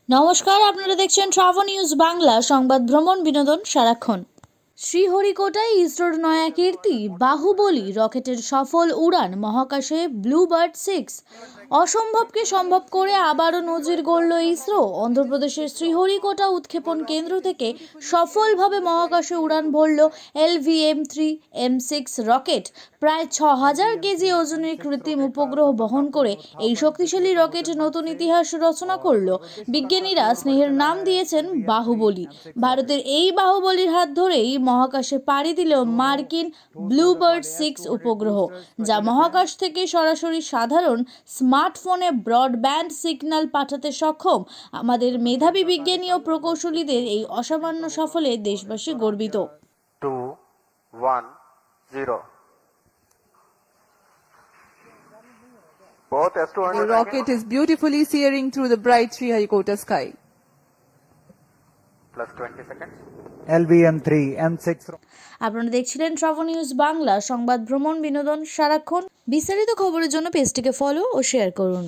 নমস্কার, আপনারা দেখছেন ট্রাভেল নিউজ বাংলা। সংবাদ, ভ্রমণ, বিনোদন সারাক্ষণ। শ্রীহরিকোটায় ইসরোর নয়া কীর্তি, বাহুবলী রকেটের সফল উড়ান, মহাকাশে ব্লুবার্ড 6। অসম্ভবকে সম্ভব করে আবারও নজির গড়ল ইসরো। অন্ধ্রপ্রদেশের শ্রীহরিকোটা উৎক্ষেপণ কেন্দ্র থেকে সফলভাবে মহাকাশে উড়ান ভরল LVM-3M6 রকেট। প্রায় 6000 কেজি ওজনের কৃত্রিম উপগ্রহ বহন করে এই শক্তিশালী রকেট নতুন ইতিহাস রচনা করল। বিজ্ঞানীরা স্নেহের নাম দিয়েছেন বাহুবলী। ভারতের এই বাহুবলীর হাত ধরেই মহাকাশে পাড়ি দিল মার্কিন ব্লুবার্ড 6 উপগ্রহ, যা মহাকাশ থেকে সরাসরি সাধারণ স্মার্টফোনে ব্রডব্যান্ড সিগন্যাল পাঠাতে সক্ষম। আমাদের মেধাবী বিজ্ঞানী ও প্রকৌশলীদের এই অসামান্য সাফল্যে দেশবাসী গর্বিত। 2, 1, 0. Both S200 The rocket is beautifully searing through the bright Sriharikota sky. plus 20 seconds. LVM-3M6 আপনারা দেখছিলেন ট্রাভেল নিউজ বাংলা। সংবাদ, ভ্রমণ, বিনোদন সারাক্ষণ। বিস্তারিত খবরের জন্য পেজটিকে ফলো ও শেয়ার করুন।